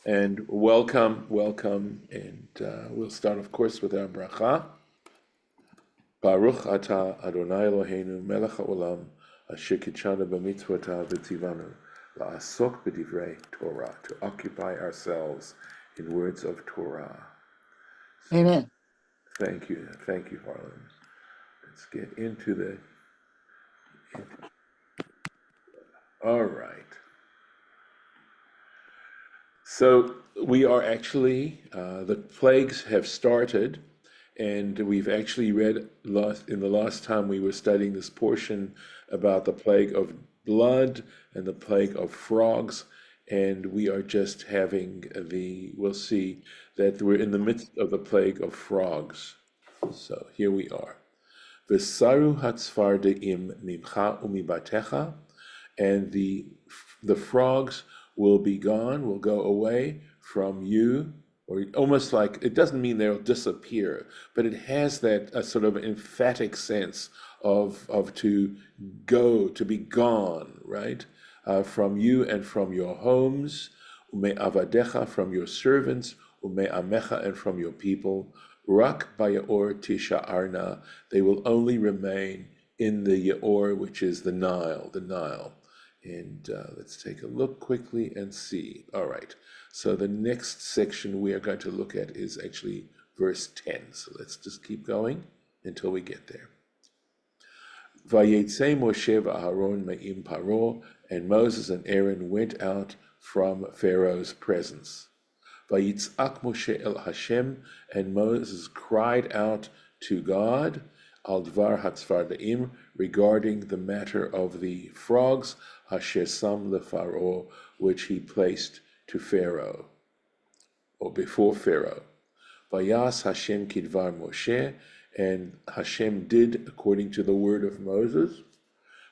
And welcome, and we'll start, of course, with our bracha. Baruch atah Adonai Eloheinu melech haolam asher kitshanu b'mitzvotav v'tzivanu la'asok b'divrei Torah, to occupy ourselves in words of Torah. Amen. Thank you, Harlan. Let's get into the. All right. So we are actually, the plagues have started, and we've actually read in the last time we were studying this portion about the plague of blood and the plague of frogs, and we are just having we'll see that we're in the midst of the plague of frogs. So here we are. V'saru hatzfardeim mimcha umibatecha, and the frogs will be gone, will go away from you, or almost like, it doesn't mean they'll disappear, but it has that sort of emphatic sense of to go, to be gone, right? From you and from your homes, ume avadecha, from your servants, ume amecha, and from your people. Rak bayaor tisha arna, they will only remain in the Yaor, which is the Nile, And let's take a look quickly and see. All right, so the next section we are going to look at is actually verse 10. So let's just keep going until we get there. Vayetze Moshe v'Aaron me'im Paro, and Moses and Aaron went out from Pharaoh's presence. Vayitzak Moshe el Hashem, and Moses cried out to God, al dvar hatzvardaim, regarding the matter of the frogs, asher sam leFaro, which he placed to Pharaoh, or before Pharaoh. Vayas Hashem kidvar Moshe, and Hashem did according to the word of Moses.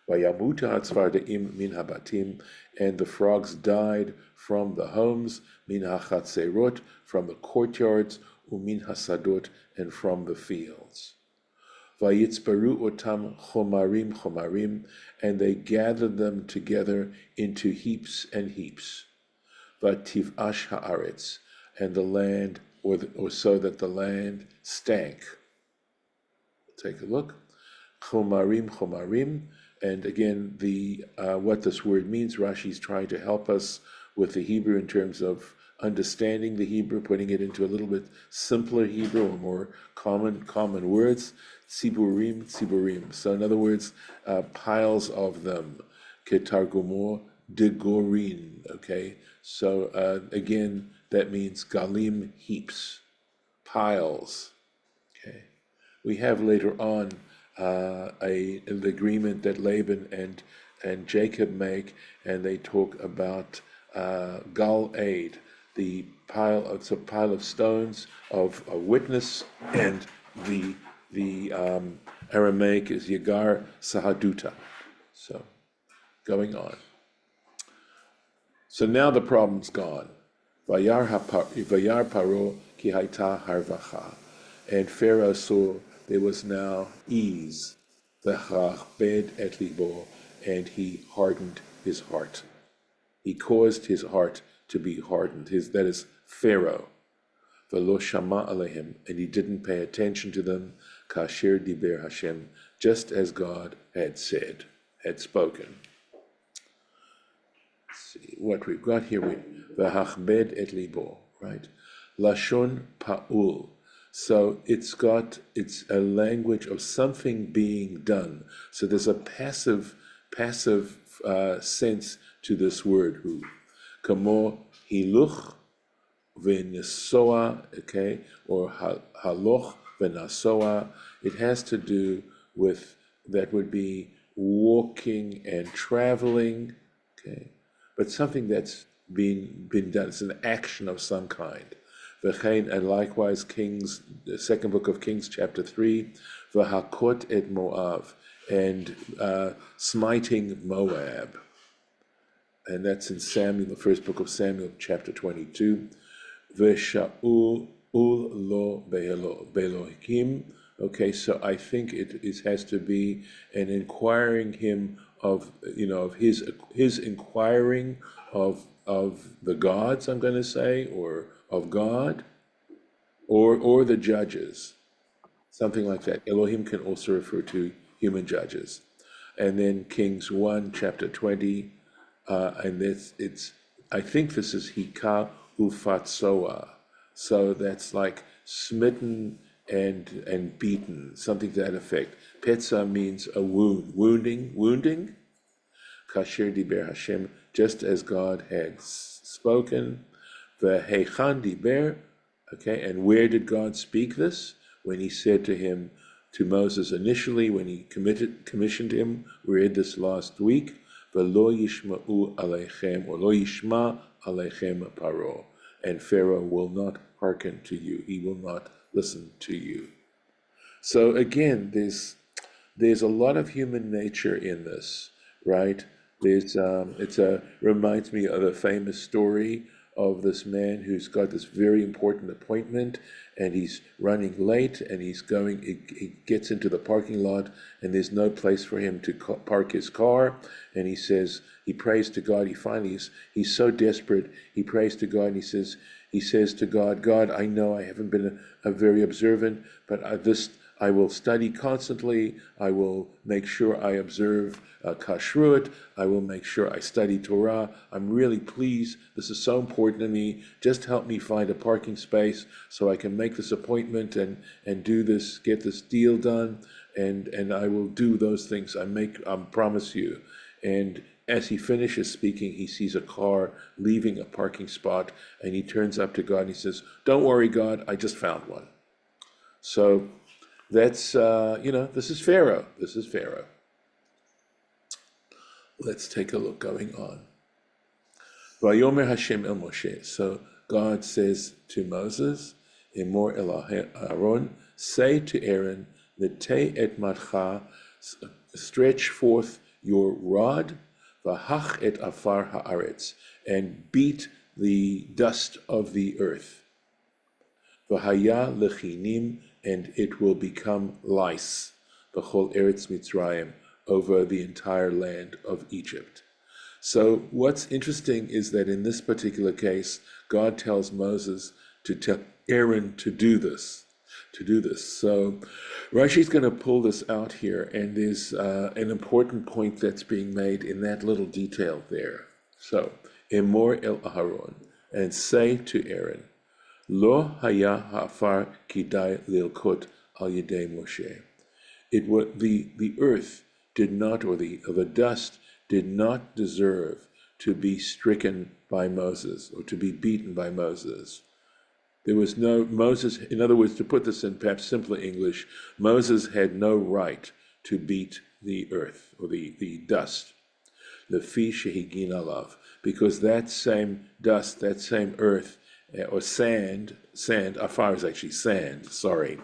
Vayamuta hatzvardaim min habatim, and the frogs died from the homes, min hachatzerot, from the courtyards, umin hasadot, and from the fields. Vayitzbaru otam chomarim, and they gathered them together into heaps and heaps. Vativ'ash haaretz, and the land, or so that the land stank. Take a look. Chomarim, and again, what this word means, Rashi is trying to help us with the Hebrew in terms of understanding the Hebrew, putting it into a little bit simpler Hebrew or more common words. Tziburim. So in other words, piles of them. Ketargumo degorin. Okay. So again, that means galim, heaps, piles. Okay. We have later on an agreement that Laban and Jacob make, and they talk about gal aid, it's a pile of stones of a witness, and the Aramaic is Yagar Sahaduta. So, going on. So now the problem's gone. Vayar Paro ki haita harvacha, and Pharaoh saw there was now ease. V'chachbed et libo, and he hardened his heart. He caused his heart to be hardened. That is Pharaoh. V'lo shama alehem, and he didn't pay attention to them. Kasher diber Hashem, just as God had spoken. Let's see what we've got here. V'chachbed et libo, right? Lashon pa'ul. So it's a language of something being done. So there's a passive sense to this word, hu. Kamo hiluch v'nesoa, okay, or haloch v'nasoa. It has to do with, that would be walking and traveling, okay, but something that's been done. It's an action of some kind. And likewise, the second book of Kings, chapter 3, v'hakot et Moav, and smiting Moab. And that's in Samuel, the first book of Samuel, chapter 22. V'sha'ul lo be'elohim Okay, so I think it has to be an inquiring him of, of his inquiring of the gods, I'm going to say, or of God, or the judges, something like that. Elohim can also refer to human judges. And then Kings 1, chapter 20, and I think this is Hika Ufatsoa. So that's like smitten and beaten, something to that effect. Petza means a wound, wounding. Kasher diber Hashem, just as God had spoken. V'heichan diber, okay, and where did God speak this? When he said to Moses initially, when he commissioned him, we read this last week, V'lo yishma'u aleichem, or lo yishma aleichem paro, and Pharaoh will not hearken to you, he will not listen to you. So again, there's a lot of human nature in this, right? Reminds me of a famous story of this man who's got this very important appointment, and he's running late, and he gets into the parking lot, and there's no place for him to park his car, and he prays to God. He's so desperate, he prays to God, and he says to God, I know I haven't been a very observant, but I will study constantly. I will make sure I observe kashrut. I will make sure I study Torah. I'm really pleased. This is so important to me. Just help me find a parking space so I can make this appointment and do this, get this deal done. And I will do those things. I promise you. And as he finishes speaking, he sees a car leaving a parking spot, and he turns up to God and he says, "Don't worry, God, I just found one." So that's, this is Pharaoh. This is Pharaoh. Let's take a look going on. Vayomer Hashem el Moshe. So God says to Moses, Emor el Aaron, say to Aaron, Netei et matcha, stretch forth your rod, vahach et afar haaretz, and beat the dust of the earth. Vahaya lechinim, and it will become lice, the whole Eretz Mitzrayim, over the entire land of Egypt. So what's interesting is that in this particular case, God tells Moses to tell Aaron to do this. So Rashi's going to pull this out here, and there's an important point that's being made in that little detail there. So, Emor el Aharon, and say to Aaron, Lo haya ha'afar kidai lilkot al yedei Moshe. The earth did not, or the dust did not deserve to be stricken by Moses, or to be beaten by Moses. There was no, Moses, in other words, to put this in perhaps simpler English, Moses had no right to beat the earth, or the dust, lefi shehigin alav, because that same dust, that same earth, or sand, afar is actually sand, sorry.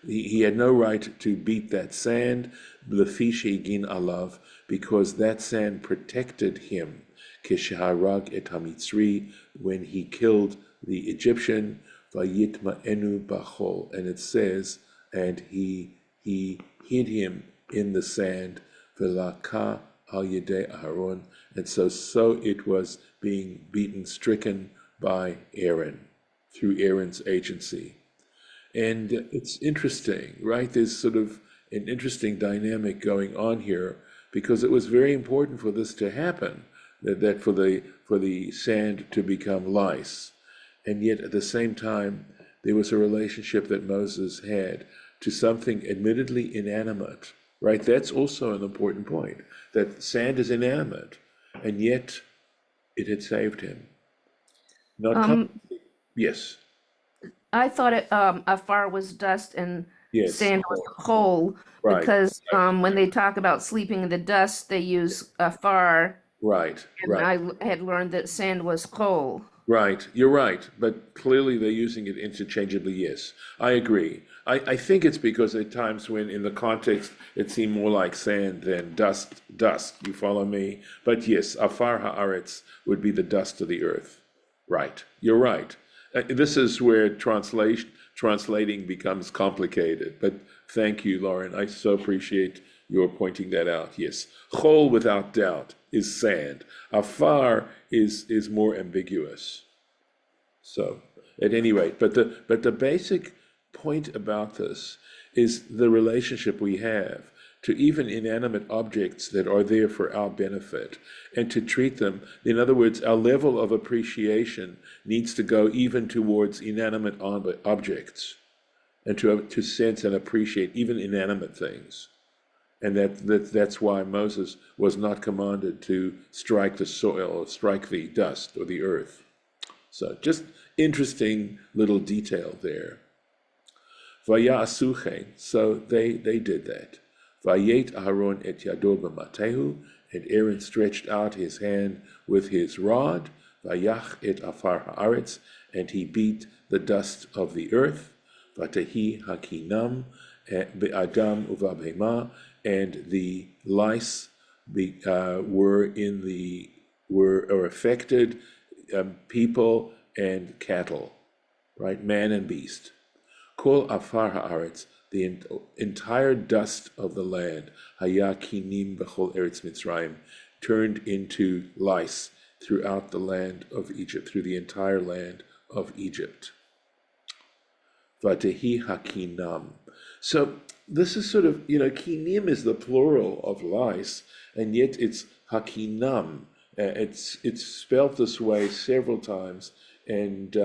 He had no right to beat that sand, lefi shehigin alav, because that sand protected him, kesheharag et hamitzri, when he killed the Egyptian, vayitma'enu bachol, and it says, and he hid him in the sand, velaka al yedei Aharon, and so it was being beaten, stricken by Aaron, through Aaron's agency. And it's interesting, right? There's sort of an interesting dynamic going on here, because it was very important for this to happen, that for the sand to become lice. And yet at the same time, there was a relationship that Moses had to something admittedly inanimate, right? That's also an important point, that sand is inanimate, and yet it had saved him. Yes. I thought afar was dust and Yes. sand was coal, Right. because when they talk about sleeping in the dust, they use afar. Right. And I had learned that sand was coal. Right, you're right, but clearly they're using it interchangeably, yes. I agree. I think it's because at times when in the context it seemed more like sand than dust, you follow me? But yes, afar haaretz would be the dust of the earth. Right, you're right. This is where translating becomes complicated. But thank you, Lauren. I so appreciate your pointing that out. Yes, chol without doubt is sand. Afar is more ambiguous. So, at any rate, but the basic point about this is the relationship we have to even inanimate objects that are there for our benefit, and to treat them. In other words, our level of appreciation needs to go even towards inanimate objects, and to sense and appreciate even inanimate things. And that's why Moses was not commanded to strike the soil or strike the dust or the earth. So just interesting little detail there. Vaya'asuchen, so they did that. Vayet Aharon et yado b'matehu, and Aaron stretched out his hand with his rod. Vayach et afar haaretz, and he beat the dust of the earth. Vatehi hakinam be'adam uvabhema, and the lice were affected people and cattle, right? Man and beast. Kol afar haaretz, the entire dust of the land, haya kinim b'chol eretz Mitzrayim, turned into lice throughout the land of Egypt, through the entire land of Egypt. Vatehi hakinam. So this is sort of, kinim is the plural of lice, and yet it's hakinam. It's spelt this way several times, and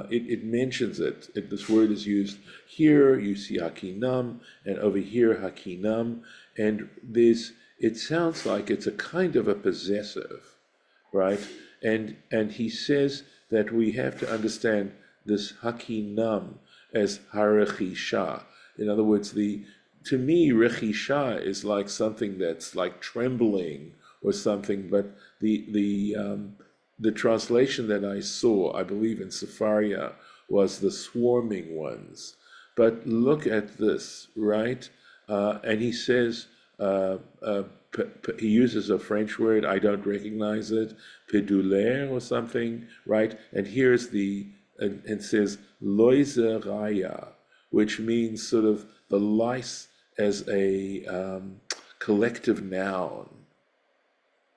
it mentions it. This word is used here. You see hakinam, and over here hakinam, and it sounds like it's a kind of a possessive, right? And he says that we have to understand this hakinam as harechisha. In other words, to me, rechisha is like something that's like trembling or something, but the translation that I saw, I believe in Sepharia, was the swarming ones. But look at this, right? And he says, he uses a French word, I don't recognize it, pédulaire or something, right? And here's and says, loise raya, which means sort of the lice as a collective noun,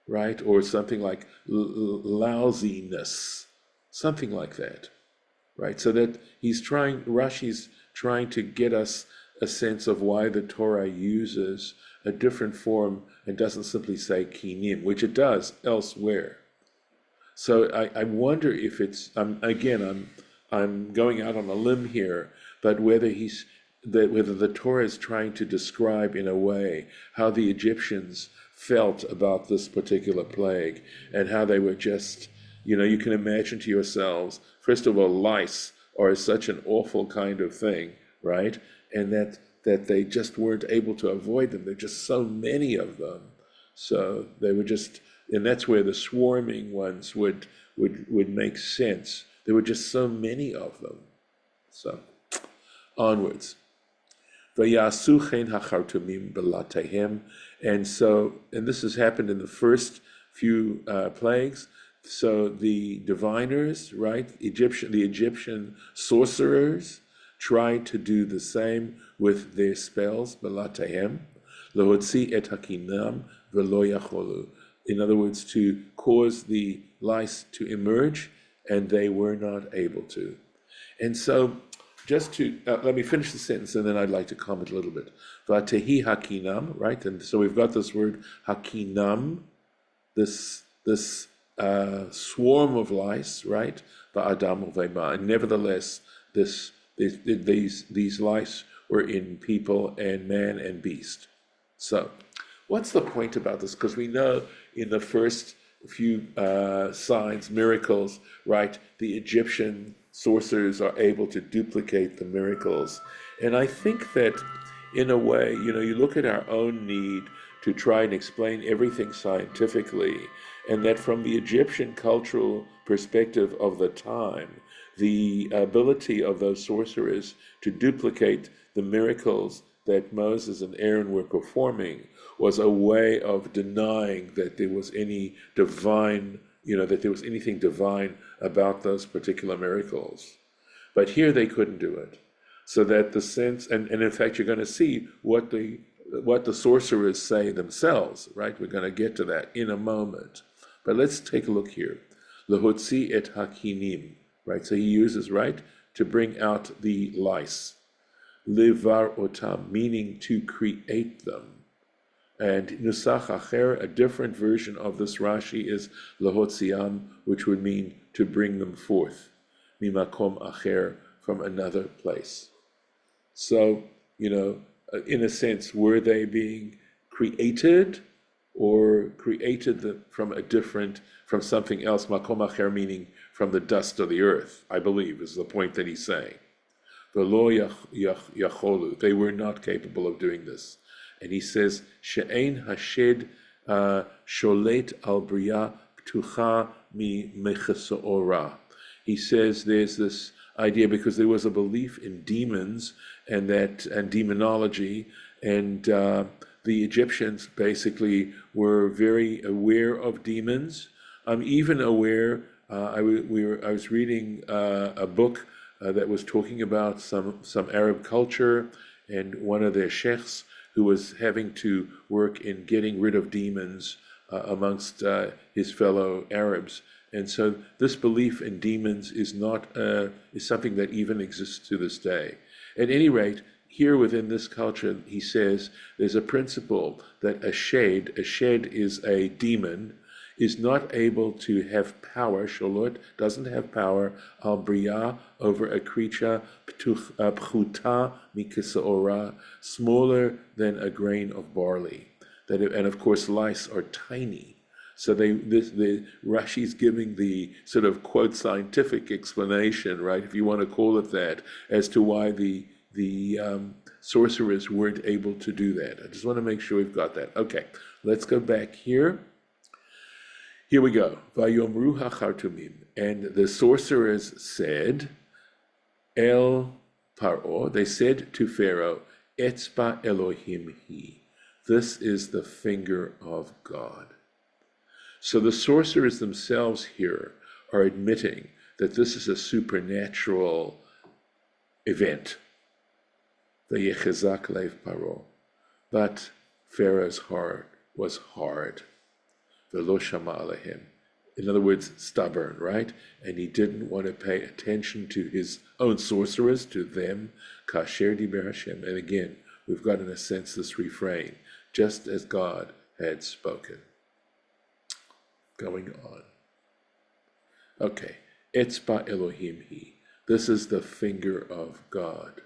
right? Or something like lousiness, something like that, right? So that Rashi's trying to get us a sense of why the Torah uses a different form and doesn't simply say kinim, which it does elsewhere. So I wonder if it's, I'm going out on a limb here, but whether the Torah is trying to describe in a way how the Egyptians felt about this particular plague, and how they were just, you can imagine to yourselves, first of all, lice are such an awful kind of thing, right? And that they just weren't able to avoid them. There are just so many of them. So they were just, and that's where the swarming ones would make sense. There were just so many of them. So onwards. Vayasuchen hachartumim belatehem, and this has happened in the first few plagues. So the diviners, right, the Egyptian sorcerers, tried to do the same with their spells, belatehem, lohotzi et hakinam velo yacholu. In other words, to cause the lice to emerge, and they were not able to. And so, just to let me finish the sentence, and then I'd like to comment a little bit. Vatehi hakinam, right? And so we've got this word hakinam, this swarm of lice, right? Va'adam uvema, and nevertheless, these lice were in people and man and beast. So, what's the point about this? Because we know in the first few signs, miracles, right? The Egyptian sorcerers are able to duplicate the miracles. And I think that in a way, you look at our own need to try and explain everything scientifically, and that from the Egyptian cultural perspective of the time, the ability of those sorcerers to duplicate the miracles that Moses and Aaron were performing was a way of denying that there was any divine, that there was anything divine about those particular miracles. But here they couldn't do it. So that the sense, and in fact, you're going to see what the sorcerers say themselves, right? We're going to get to that in a moment. But let's take a look here. Lehotzi et hakinim, right? So he uses, right, to bring out the lice. Levar otam, meaning to create them. And nusach acher, a different version of this Rashi, is lahotziam, which would mean to bring them forth. Mimakom acher, from another place. So, in a sense, were they being created or created from something else? Makom acher, meaning from the dust of the earth, I believe, is the point that he's saying. V'lo yacholu, they were not capable of doing this. And he says, she'ein hashed sholet al bria ptucha mi mechesaora. He says there's this idea, because there was a belief in demons and demonology, and the Egyptians basically were very aware of demons. I'm even aware. I was reading a book that was talking about some Arab culture, and one of their sheikhs who was having to work in getting rid of demons amongst his fellow Arabs. And so this belief in demons is something that even exists to this day. At any rate, here within this culture, he says there's a principle that a shed is a demon, is not able to have power, sholot, doesn't have power, al bria, over a creature, pchuta mikesaora, smaller than a grain of barley. And of course, lice are tiny. So the Rashi's giving the sort of quote scientific explanation, right, if you want to call it that, as to why the sorcerers weren't able to do that. I just want to make sure we've got that. Okay, let's go back here. Here we go. Vayomru hachartumim, and the sorcerers said, El Paro, they said to Pharaoh, Etzba Elohim he. This is the finger of God. So the sorcerers themselves here are admitting that this is a supernatural event. Vayechezak lev Paro. But Pharaoh's heart was hard. Velo shama alehem. In other words, stubborn, right? And he didn't want to pay attention to his own sorcerers, to them. Kasher diber Hashem. And again, we've got in a sense this refrain, just as God had spoken. Going on. Okay. Etzba Elohim he. This is the finger of God.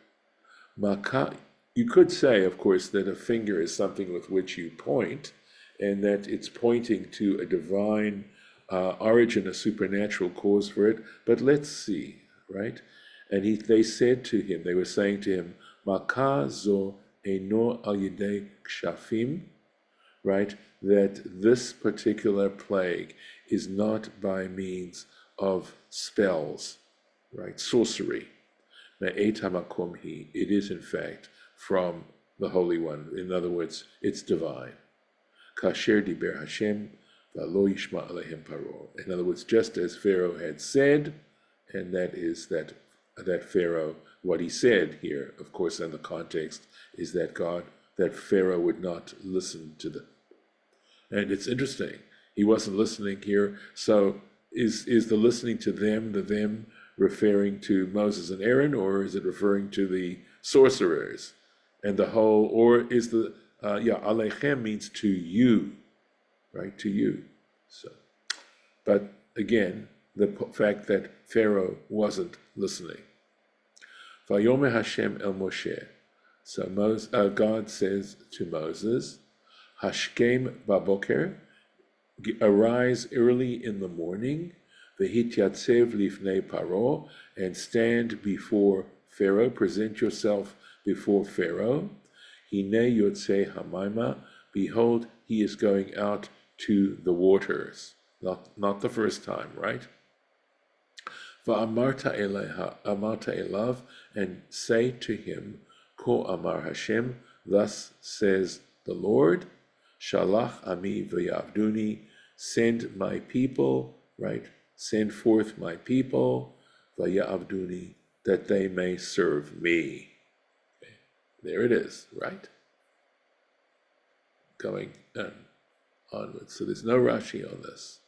Maka, you could say, of course, that a finger is something with which you point, and that it's pointing to a divine origin, a supernatural cause for it. But let's see, right? And they said to him, they were saying to him, Maka zo eno al yedei kshafim, right? That this particular plague is not by means of spells, right? Sorcery. Me'et hamakom hi. It is in fact from the Holy One. In other words, it's divine. Kasher diber Hashem v'lo yishma alehem Paro. In other words, just as Pharaoh had said, and that is that Pharaoh, what he said here, of course, in the context, is that Pharaoh would not listen to them. And it's interesting, he wasn't listening here. So is the listening to them, the them referring to Moses and Aaron, or is it referring to the sorcerers and the whole, or is the Alechem means to you, right? To you. So, but again, the fact that Pharaoh wasn't listening. Vayomer Hashem el Moshe. So God says to Moses, Hashkem baboker, arise early in the morning, v'hityatzev lifnei Paro, and stand before Pharaoh, present yourself before Pharaoh. Hine yotzei hamaima, behold, he is going out to the waters. Not the first time, right? Va'amarta elav, and say to him, Ko amar Hashem, thus says the Lord, Shalach ami v'yavduni, send my people, right? Send forth my people, v'yavduni, that they may serve me. Okay. There it is, right? Going onwards. So there's no Rashi on this.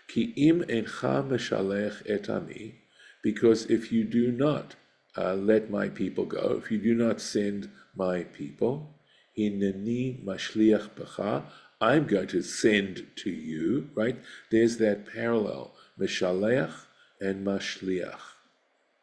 Ki im encha meshalech et ami, because if you do not let my people go, if you do not send my people, hineni mashliach b'cha, I'm going to send to you, right? There's that parallel, meshalech and mashliach,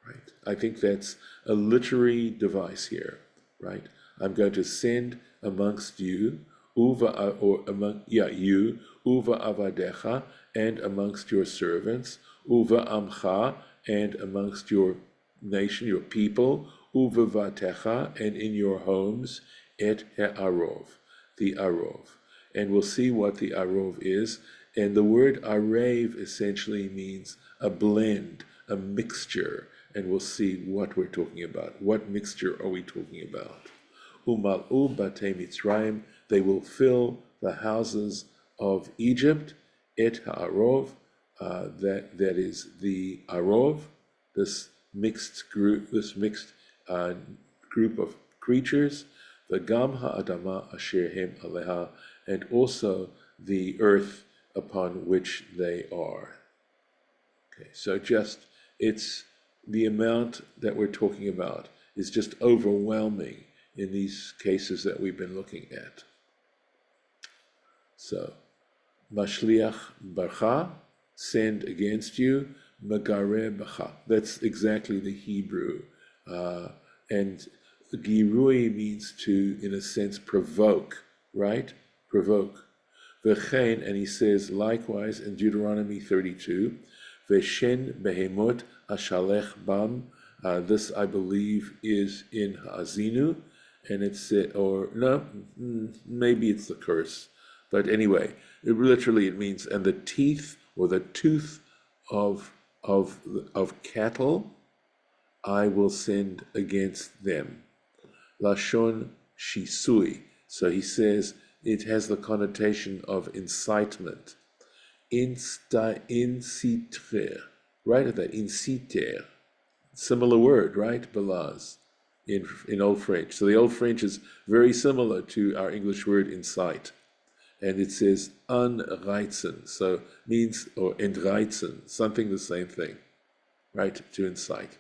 right? I think that's a literary device here, right? I'm going to send amongst you, you, uva avadecha, and amongst your servants, uva amcha, and amongst your nation, your people, uva vatecha, and in your homes, et he'arov, the arov. And we'll see what the arov is. And the word arev essentially means a blend, a mixture. And we'll see what we're talking about. What mixture are we talking about? Umal'u batei Mitzrayim, they will fill the houses of Egypt, et ha'arov, that is the arov, this mixed group of creatures, the gam ha'adama asher hem aleha, and also the earth upon which they are. Okay, so it's the amount that we're talking about is just overwhelming in these cases that we've been looking at. So, mashliach barcha, send against you, megare bacha. That's exactly the Hebrew. And girui means to, in a sense, provoke, right? Provoke. V'chein, and he says likewise in Deuteronomy 32, v'shen behemot ashalech bam. This, I believe, is in Ha'azinu, and it's or no, maybe it's the curse, but anyway, it means, and the teeth or the tooth of cattle, I will send against them. Lashon shisui. So he says it has the connotation of incitement. Inciter, right at that, inciter. Similar word, right? Belaz, in Old French. So the Old French is very similar to our English word incite. And it says anreizen, so means, or entreizen, something the same thing, right? To incite.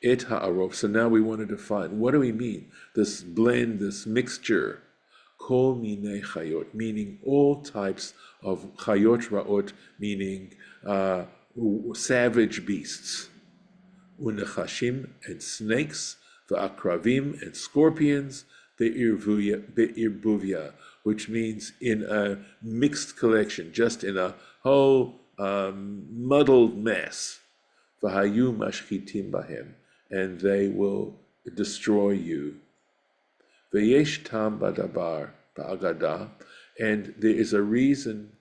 Et ha'arov. So now we want to define, what do we mean? This blend, this mixture, kol minei chayot, meaning all types of chayot ra'ot, meaning savage beasts. Unechashim, and snakes, va'akravim, and scorpions, be'irbuvia, which means in a mixed collection, just in a whole muddled mess. V'hayu mashchitim bahem, and they will destroy you. V'yesh tam badabar ba'agada, and there is a reason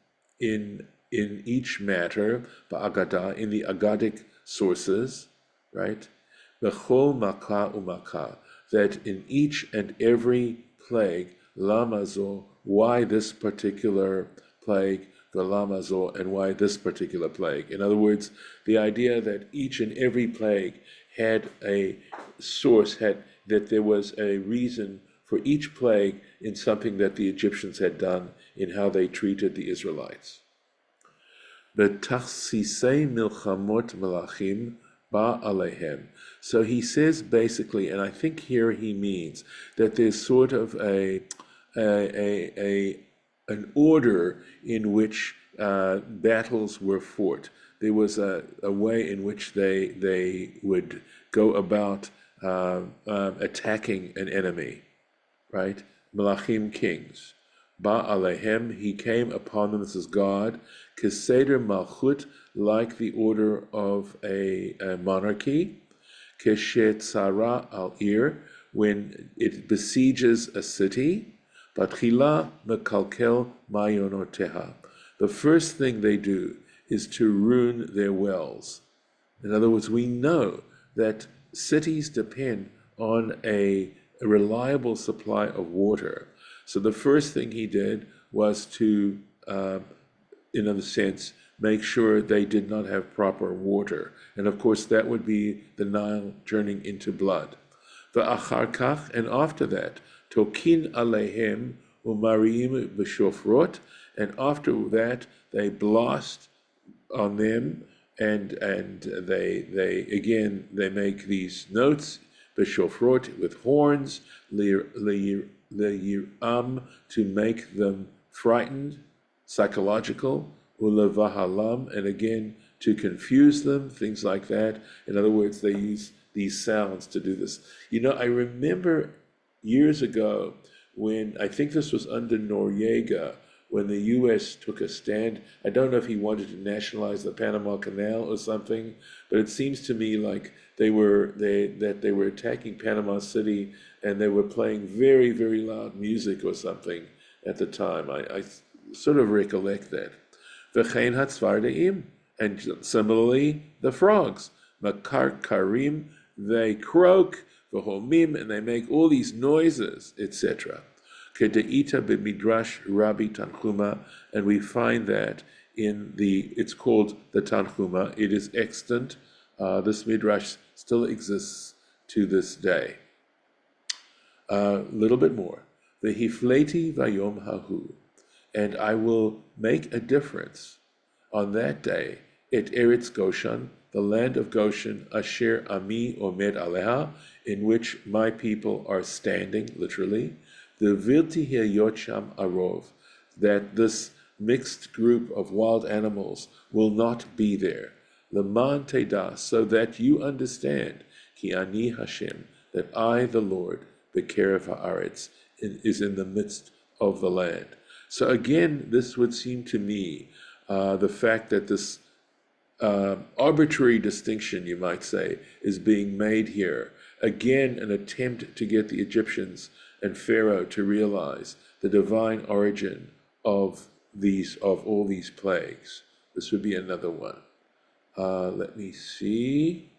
in each matter, ba'agada, in the Agadic sources, right? B'chol makah umakah, that in each and every plague, lamazo, why this particular plague, the lamazo, and why this particular plague. In other words, the idea that each and every plague had a source, that there was a reason for each plague in something that the Egyptians had done in how they treated the Israelites. B'tachsisei milchamot melachim ba alehem. So he says basically, and I think here he means that there's sort of an order in which battles were fought. There was a way in which they would go about attacking an enemy, right? Melachim, kings. Ba alehem, he came upon them, this is God, keseder malchut, like the order of a monarchy, keshet tzara al ir, when it besieges a city, batchila mekalkel mayonoteha. The first thing they do is to ruin their wells. In other words, we know that cities depend on a reliable supply of water. So the first thing he did was to, in a sense, make sure they did not have proper water. And of course, that would be the Nile turning into blood. V'achar kach, and after that, tokin alehem umarim b'shofrot, and after that they blast on them, and they make these notes b'shofrot with horns liyiram, to make them frightened, psychological, ulevahalam, and again to confuse them, things like that. In other words, they use these sounds to do this. I remember years ago when, I think this was under Noriega, when the U.S. took a stand. I don't know if he wanted to nationalize the Panama Canal or something, but it seems to me like they were attacking Panama City, and they were playing very, very loud music or something at the time. I sort of recollect that. V'chein hatzvardeim, and similarly the frogs. Makar karim, they croak, v'homim, and they make all these noises, etc. Kedeita b'midrash Rabbi Tanchuma, and we find that it's called the Tanchuma. It is extant. This midrash still exists to this day. A little bit more. V'hifleti vayom hahu, and I will make a difference on that day at Eretz Goshen, the land of Goshen, asher ami omed aleha, in which my people are standing, literally. The vilti hayot sham arov, that this mixed group of wild animals will not be there. Leman teda, so that you understand, ki ani Hashem, that I, the Lord, bekerev haaretz, is in the midst of the land. So again, this would seem to me the fact that this arbitrary distinction, you might say, is being made here. Again, an attempt to get the Egyptians and Pharaoh to realize the divine origin of all these plagues. This would be another one. Let me see.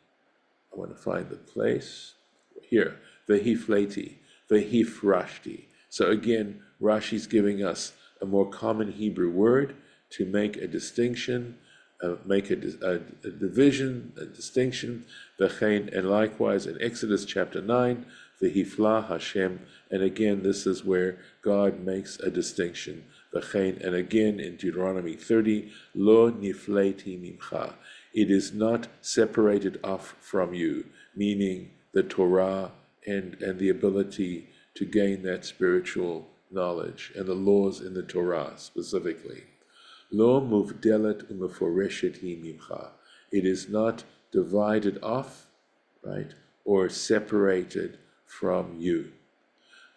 I want to find the place. Here, vehifleti, vehifrashti. So again, Rashi's giving us a more common Hebrew word to make a distinction, make a division, a distinction. V'chein, and likewise in Exodus chapter 9, v'hifla Hashem, and again this is where God makes a distinction. V'chein, and again in Deuteronomy 30, lo nifleti mimcha, it is not separated off from you, meaning the Torah and the ability to gain that spiritual knowledge and the laws in the Torah specifically. Lo muvdelet umeforeshet hi mimcha, it is not divided off, right, or separated from you.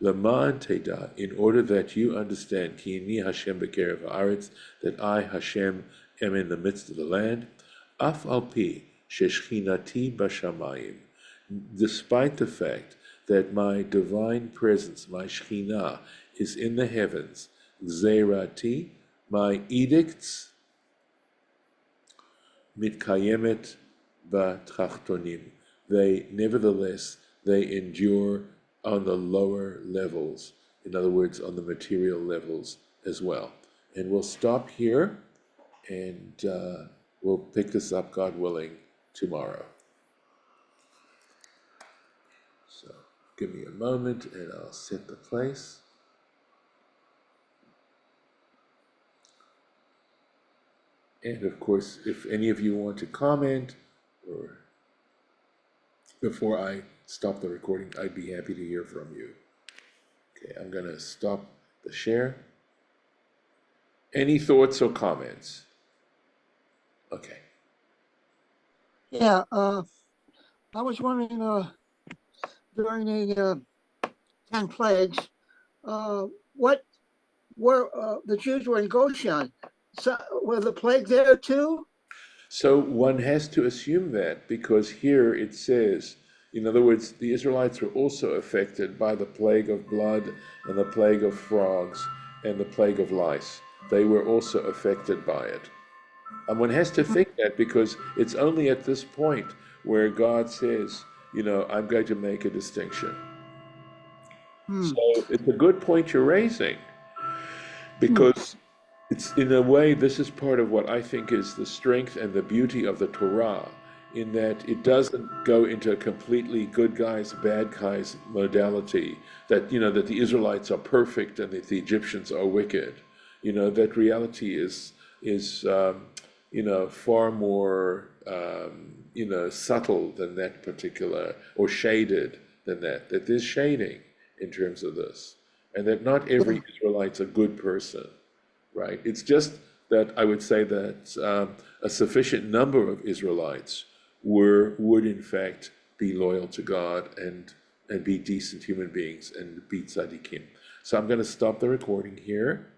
Leman teda, in order that you understand, ki ani Hashem bekerev haaretz, that I, Hashem, am in the midst of the land. Af al pi sheshchinati bashamayim, despite the fact that my divine presence, my Shekhinah, is in the heavens, Zerati, my edicts, mitkayemet b'tachtonim, they endure on the lower levels, in other words, on the material levels as well. And we'll stop here, and we'll pick this up, God willing, tomorrow. So give me a moment and I'll set the place. And of course, if any of you want to comment, or before I stop the recording, I'd be happy to hear from you. Okay, I'm going to stop the share. Any thoughts or comments? Okay. Yeah, I was wondering, during the 10 plagues, what were the Jews were in Goshen? So were the plague there too? So one has to assume that, because here it says, in other words, the Israelites were also affected by the plague of blood and the plague of frogs and the plague of lice. They were also affected by it. And one has to think that, because it's only at this point where God says, I'm going to make a distinction. So it's a good point you're raising, because It's in a way, this is part of what I think is the strength and the beauty of the Torah, in that it doesn't go into a completely good guys, bad guys modality, that, that the Israelites are perfect and that the Egyptians are wicked. That reality is far more, subtle than that particular, or shaded than that there's shading in terms of this, and that not every Israelite's a good person. Right. It's just that I would say that a sufficient number of Israelites would in fact be loyal to God and be decent human beings and be tzaddikim. So I'm going to stop the recording here.